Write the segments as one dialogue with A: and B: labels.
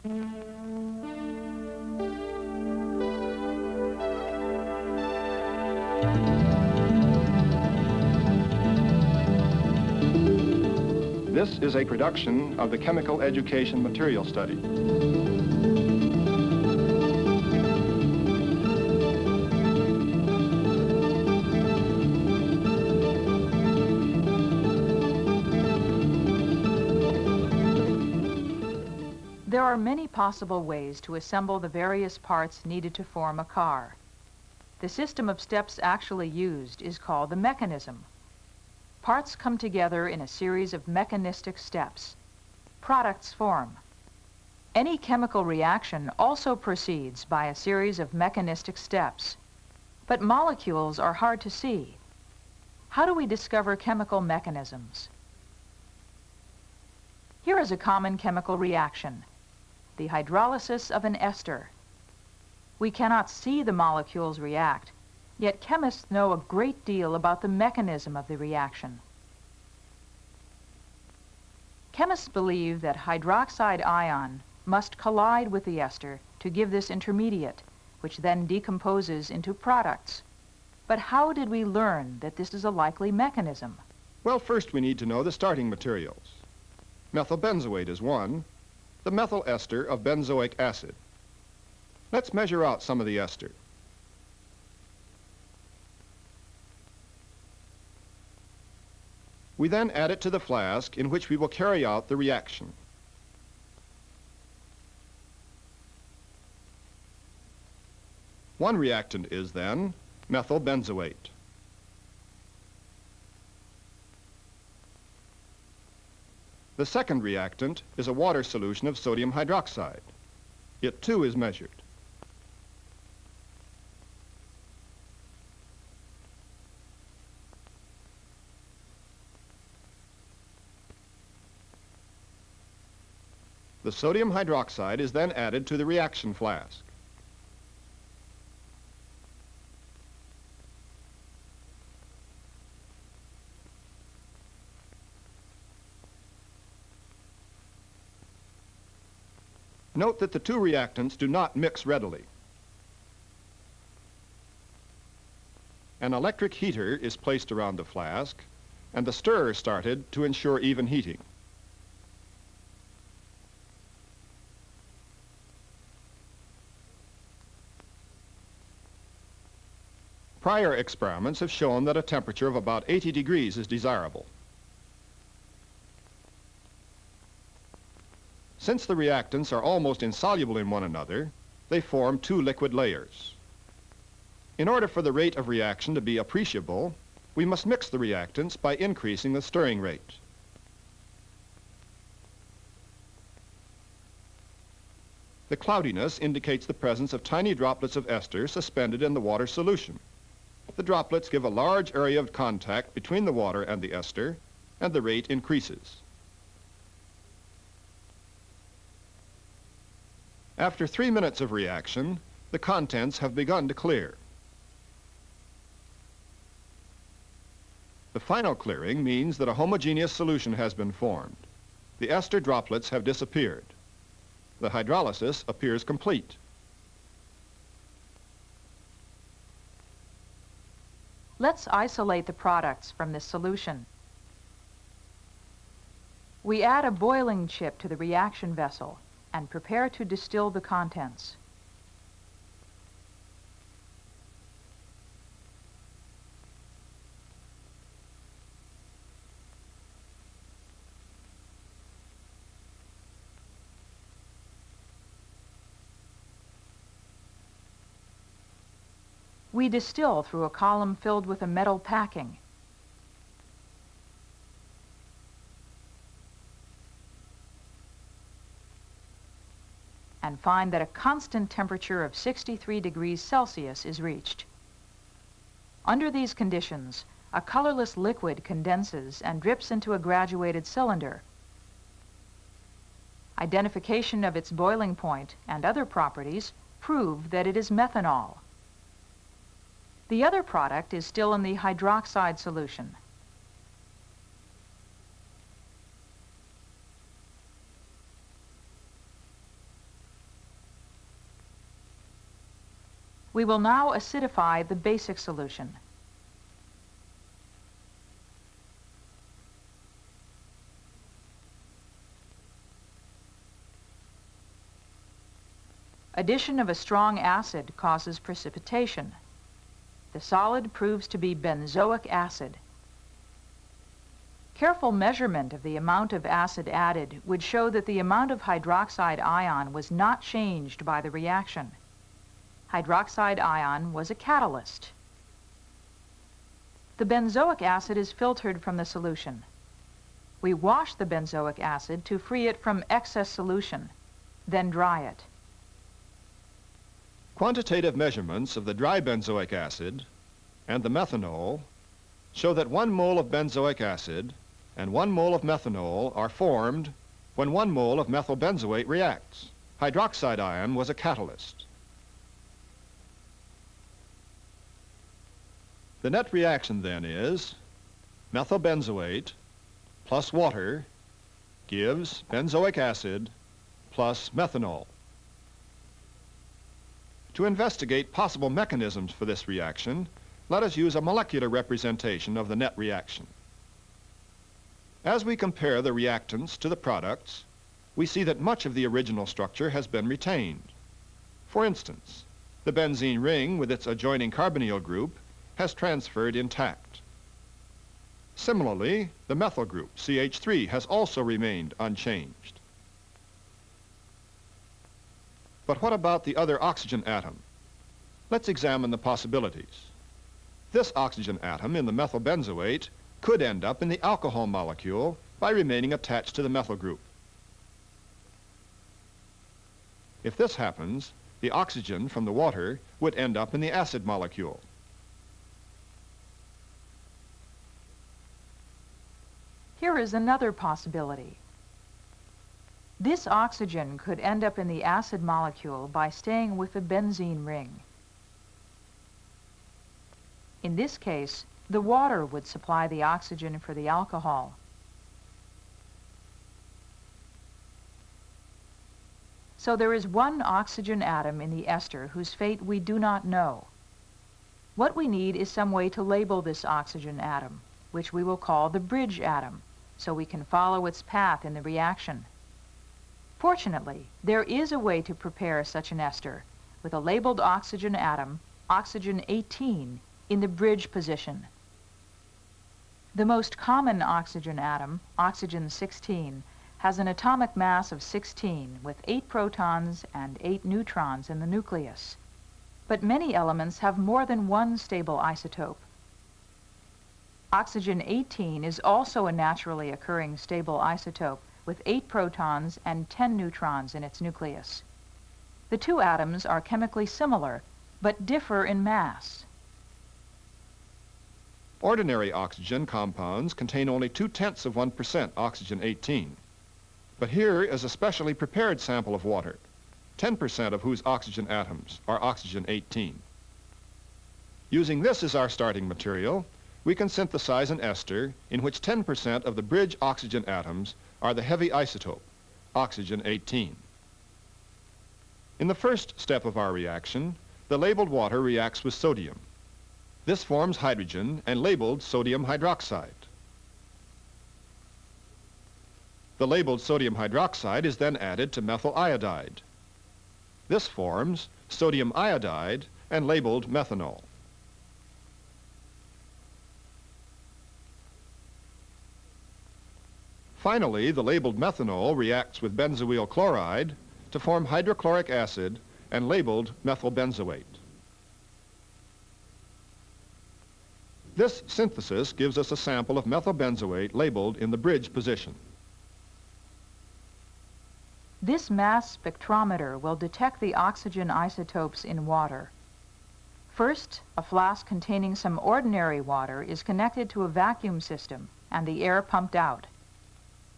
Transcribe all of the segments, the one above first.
A: This is a production of the Chemical Education Material Study.
B: There are many possible ways to assemble the various parts needed to form a car. The system of steps actually used is called the mechanism. Parts come together in a series of mechanistic steps. Products form. Any chemical reaction also proceeds by a series of mechanistic steps. But molecules are hard to see. How do we discover chemical mechanisms? Here is a common chemical reaction, the hydrolysis of an ester. We cannot see the molecules react, yet chemists know a great deal about the mechanism of the reaction. Chemists believe that hydroxide ion must collide with the ester to give this intermediate, which then decomposes into products. But how did we learn that this is a likely mechanism?
A: Well, first we need to know the starting materials. Methyl benzoate is one, the methyl ester of benzoic acid. Let's measure out some of the ester. We then add it to the flask in which we will carry out the reaction. One reactant is then methyl benzoate. The second reactant is a water solution of sodium hydroxide. It too is measured. The sodium hydroxide is then added to the reaction flask. Note that the two reactants do not mix readily. An electric heater is placed around the flask, and the stirrer started to ensure even heating. Prior experiments have shown that a temperature of about 80 degrees is desirable. Since the reactants are almost insoluble in one another, they form two liquid layers. In order for the rate of reaction to be appreciable, we must mix the reactants by increasing the stirring rate. The cloudiness indicates the presence of tiny droplets of ester suspended in the water solution. The droplets give a large area of contact between the water and the ester, and the rate increases. After 3 minutes of reaction, the contents have begun to clear. The final clearing means that a homogeneous solution has been formed. The ester droplets have disappeared. The hydrolysis appears complete.
B: Let's isolate the products from this solution. We add a boiling chip to the reaction vessel and prepare to distill the contents. We distill through a column filled with a metal packing. And find that a constant temperature of 63 degrees Celsius is reached. Under these conditions, a colorless liquid condenses and drips into a graduated cylinder. Identification of its boiling point and other properties prove that it is methanol. The other product is still in the hydroxide solution. We will now acidify the basic solution. Addition of a strong acid causes precipitation. The solid proves to be benzoic acid. Careful measurement of the amount of acid added would show that the amount of hydroxide ion was not changed by the reaction. Hydroxide ion was a catalyst. The benzoic acid is filtered from the solution. We wash the benzoic acid to free it from excess solution, then dry it.
A: Quantitative measurements of the dry benzoic acid and the methanol show that 1 mole of benzoic acid and 1 mole of methanol are formed when 1 mole of methyl benzoate reacts. Hydroxide ion was a catalyst. The net reaction then is methyl benzoate plus water gives benzoic acid plus methanol. To investigate possible mechanisms for this reaction, let us use a molecular representation of the net reaction. As we compare the reactants to the products, we see that much of the original structure has been retained. For instance, the benzene ring with its adjoining carbonyl group has transferred intact. Similarly, the methyl group, CH3, has also remained unchanged. But what about the other oxygen atom? Let's examine the possibilities. This oxygen atom in the methyl benzoate could end up in the alcohol molecule by remaining attached to the methyl group. If this happens, the oxygen from the water would end up in the acid molecule.
B: Here is another possibility. This oxygen could end up in the acid molecule by staying with the benzene ring. In this case, the water would supply the oxygen for the alcohol. So there is 1 oxygen atom in the ester whose fate we do not know. What we need is some way to label this oxygen atom, which we will call the bridge atom, so we can follow its path in the reaction. Fortunately, there is a way to prepare such an ester with a labeled oxygen atom, oxygen 18, in the bridge position. The most common oxygen atom, oxygen 16, has an atomic mass of 16 with 8 protons and 8 neutrons in the nucleus. But many elements have more than 1 stable isotope. Oxygen 18 is also a naturally occurring stable isotope with 8 protons and 10 neutrons in its nucleus. The 2 atoms are chemically similar, but differ in mass.
A: Ordinary oxygen compounds contain only 0.2% oxygen 18. But here is a specially prepared sample of water, 10% of whose oxygen atoms are oxygen 18. Using this as our starting material, we can synthesize an ester in which 10% of the bridge oxygen atoms are the heavy isotope, oxygen 18. In the first step of our reaction, the labeled water reacts with sodium. This forms hydrogen and labeled sodium hydroxide. The labeled sodium hydroxide is then added to methyl iodide. This forms sodium iodide and labeled methanol. Finally, the labeled methanol reacts with benzoyl chloride to form hydrochloric acid and labeled methyl benzoate. This synthesis gives us a sample of methyl benzoate labeled in the bridge position.
B: This mass spectrometer will detect the oxygen isotopes in water. First, a flask containing some ordinary water is connected to a vacuum system and the air pumped out.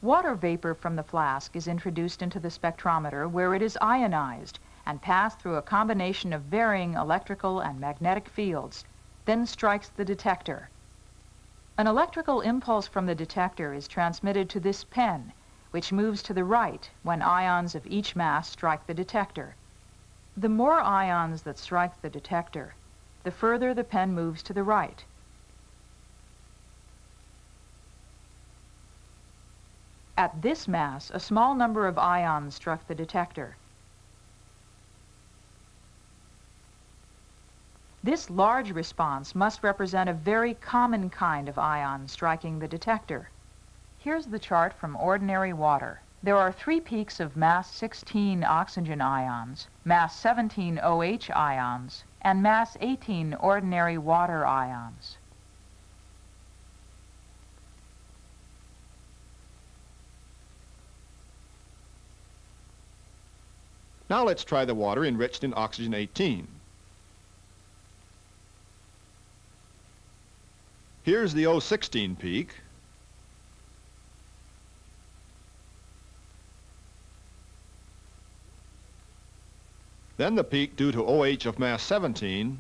B: Water vapor from the flask is introduced into the spectrometer where it is ionized and passed through a combination of varying electrical and magnetic fields, then strikes the detector. An electrical impulse from the detector is transmitted to this pen, which moves to the right when ions of each mass strike the detector. The more ions that strike the detector, the further the pen moves to the right. At this mass, a small number of ions struck the detector. This large response must represent a very common kind of ion striking the detector. Here's the chart from ordinary water. There are 3 peaks of mass 16 oxygen ions, mass 17 OH ions, and mass 18 ordinary water ions.
A: Now let's try the water enriched in oxygen 18. Here's the O16 peak. Then the peak due to OH of mass 17.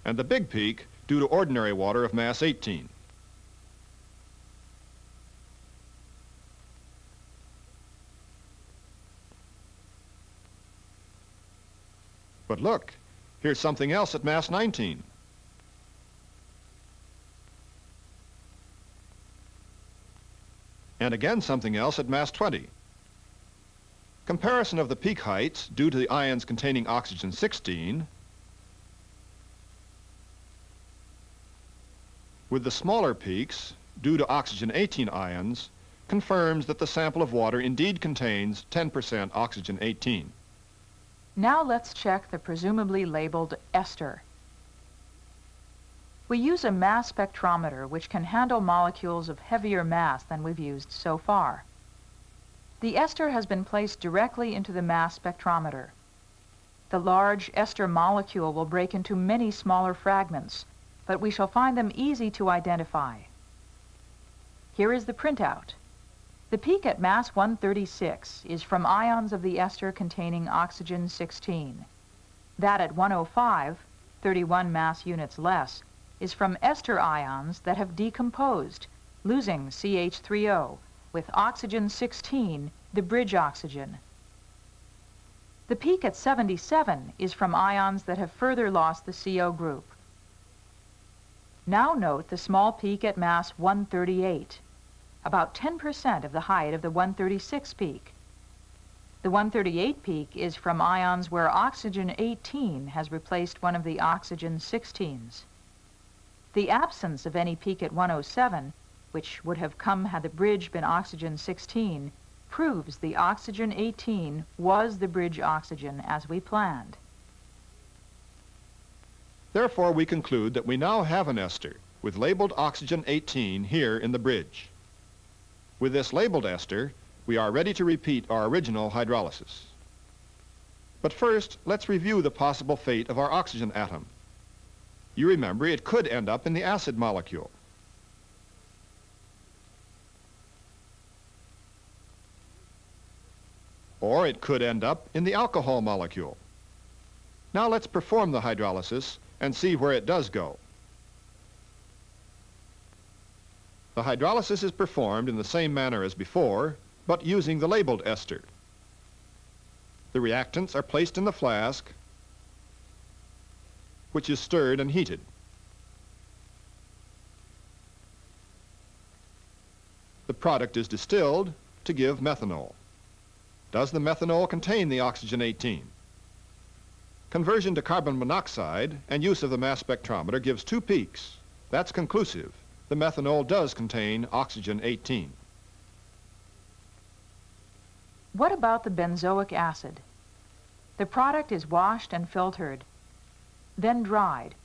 A: And the big peak due to ordinary water of mass 18. But look, here's something else at mass 19. And again something else at mass 20. Comparison of the peak heights due to the ions containing oxygen 16 with the smaller peaks due to oxygen 18 ions confirms that the sample of water indeed contains 10% oxygen 18.
B: Now let's check the presumably labeled ester. We use a mass spectrometer which can handle molecules of heavier mass than we've used so far. The ester has been placed directly into the mass spectrometer. The large ester molecule will break into many smaller fragments, but we shall find them easy to identify. Here is the printout. The peak at mass 136 is from ions of the ester containing oxygen 16. That at 105, 31 mass units less, is from ester ions that have decomposed, losing CH3O, with oxygen 16, the bridge oxygen. The peak at 77 is from ions that have further lost the CO group. Now note the small peak at mass 138. About 10% of the height of the 136 peak. The 138 peak is from ions where oxygen 18 has replaced one of the oxygen 16s. The absence of any peak at 107, which would have come had the bridge been oxygen 16, proves the oxygen 18 was the bridge oxygen as we planned.
A: Therefore, we conclude that we now have an ester with labeled oxygen 18 here in the bridge. With this labeled ester, we are ready to repeat our original hydrolysis. But first, let's review the possible fate of our oxygen atom. You remember it could end up in the acid molecule. Or it could end up in the alcohol molecule. Now let's perform the hydrolysis and see where it does go. The hydrolysis is performed in the same manner as before, but using the labeled ester. The reactants are placed in the flask, which is stirred and heated. The product is distilled to give methanol. Does the methanol contain the oxygen 18? Conversion to carbon monoxide and use of the mass spectrometer gives 2 peaks. That's conclusive. The methanol does contain oxygen 18.
B: What about the benzoic acid? The product is washed and filtered, then dried,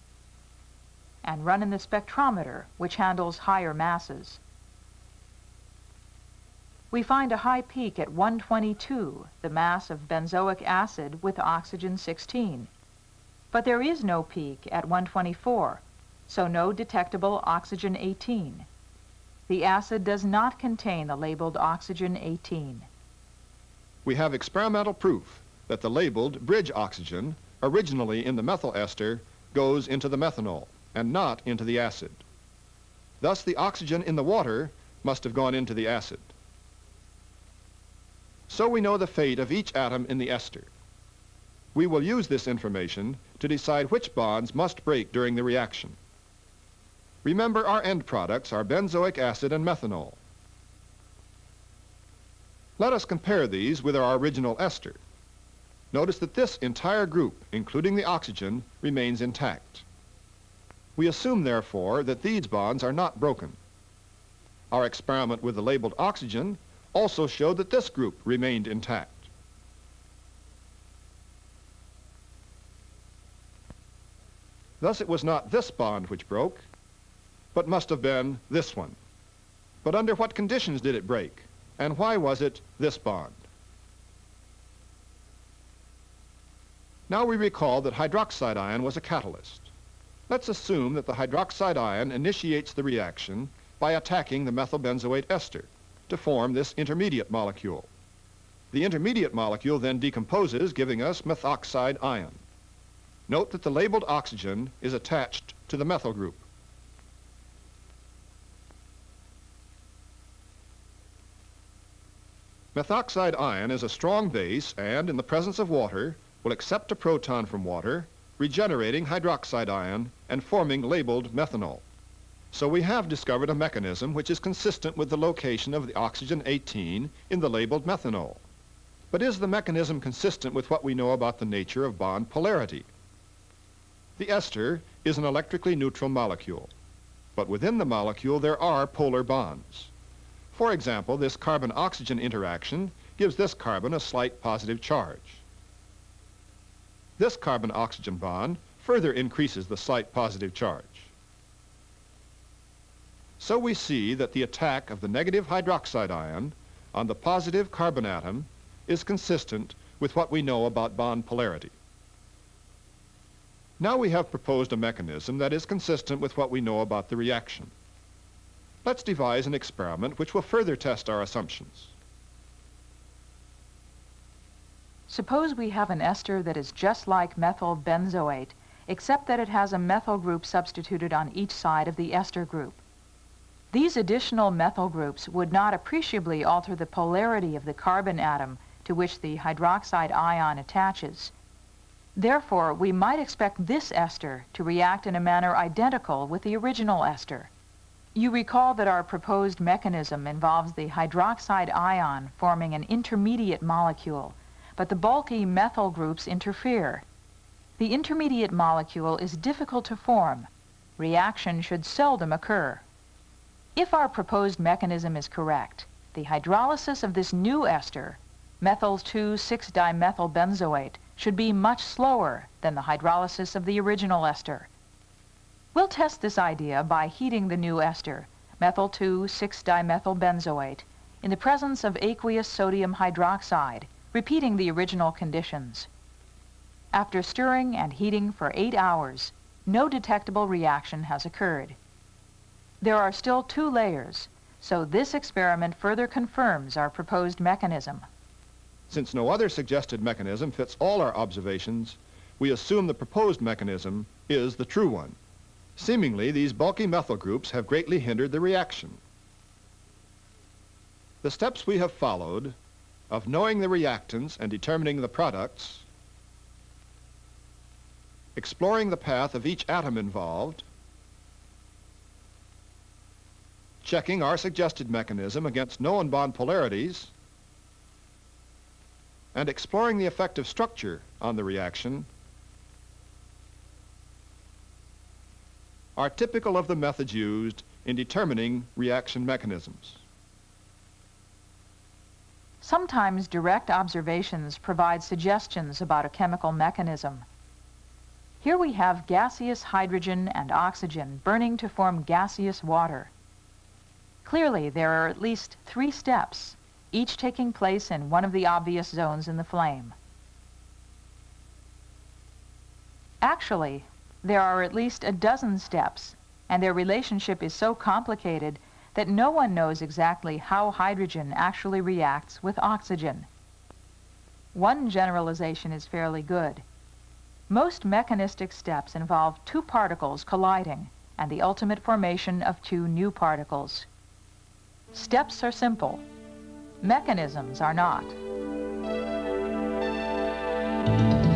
B: and run in the spectrometer, which handles higher masses. We find a high peak at 122, the mass of benzoic acid with oxygen 16. But there is no peak at 124, so no detectable oxygen 18. The acid does not contain the labeled oxygen 18.
A: We have experimental proof that the labeled bridge oxygen, originally in the methyl ester, goes into the methanol and not into the acid. Thus, the oxygen in the water must have gone into the acid. So we know the fate of each atom in the ester. We will use this information to decide which bonds must break during the reaction. Remember, our end products are benzoic acid and methanol. Let us compare these with our original ester. Notice that this entire group, including the oxygen, remains intact. We assume, therefore, that these bonds are not broken. Our experiment with the labeled oxygen also showed that this group remained intact. Thus, it was not this bond which broke, but must have been this one. But under what conditions did it break? And why was it this bond? Now we recall that hydroxide ion was a catalyst. Let's assume that the hydroxide ion initiates the reaction by attacking the methylbenzoate ester to form this intermediate molecule. The intermediate molecule then decomposes, giving us methoxide ion. Note that the labeled oxygen is attached to the methyl group. Methoxide ion is a strong base and, in the presence of water, will accept a proton from water, regenerating hydroxide ion and forming labeled methanol. So we have discovered a mechanism which is consistent with the location of the oxygen 18 in the labeled methanol. But is the mechanism consistent with what we know about the nature of bond polarity? The ester is an electrically neutral molecule, but within the molecule there are polar bonds. For example, this carbon-oxygen interaction gives this carbon a slight positive charge. This carbon-oxygen bond further increases the slight positive charge. So we see that the attack of the negative hydroxide ion on the positive carbon atom is consistent with what we know about bond polarity. Now we have proposed a mechanism that is consistent with what we know about the reaction. Let's devise an experiment which will further test our assumptions.
B: Suppose we have an ester that is just like methyl benzoate, except that it has a methyl group substituted on each side of the ester group. These additional methyl groups would not appreciably alter the polarity of the carbon atom to which the hydroxide ion attaches. Therefore, we might expect this ester to react in a manner identical with the original ester. You recall that our proposed mechanism involves the hydroxide ion forming an intermediate molecule, but the bulky methyl groups interfere. The intermediate molecule is difficult to form. Reaction should seldom occur. If our proposed mechanism is correct, the hydrolysis of this new ester, methyl 2,6-dimethylbenzoate, should be much slower than the hydrolysis of the original ester. We'll test this idea by heating the new ester, methyl 2,6-dimethylbenzoate, in the presence of aqueous sodium hydroxide, repeating the original conditions. After stirring and heating for 8 hours, no detectable reaction has occurred. There are still 2 layers, so this experiment further confirms our proposed mechanism.
A: Since no other suggested mechanism fits all our observations, we assume the proposed mechanism is the true one. Seemingly, these bulky methyl groups have greatly hindered the reaction. The steps we have followed of knowing the reactants and determining the products, exploring the path of each atom involved, checking our suggested mechanism against known bond polarities, and exploring the effect of structure on the reaction are typical of the methods used in determining reaction mechanisms.
B: Sometimes direct observations provide suggestions about a chemical mechanism. Here we have gaseous hydrogen and oxygen burning to form gaseous water. Clearly, there are at least 3 steps, each taking place in one of the obvious zones in the flame. Actually, there are at least a dozen steps, and their relationship is so complicated that no one knows exactly how hydrogen actually reacts with oxygen. One generalization is fairly good. Most mechanistic steps involve 2 particles colliding and the ultimate formation of 2 new particles. Steps are simple. Mechanisms are not. you.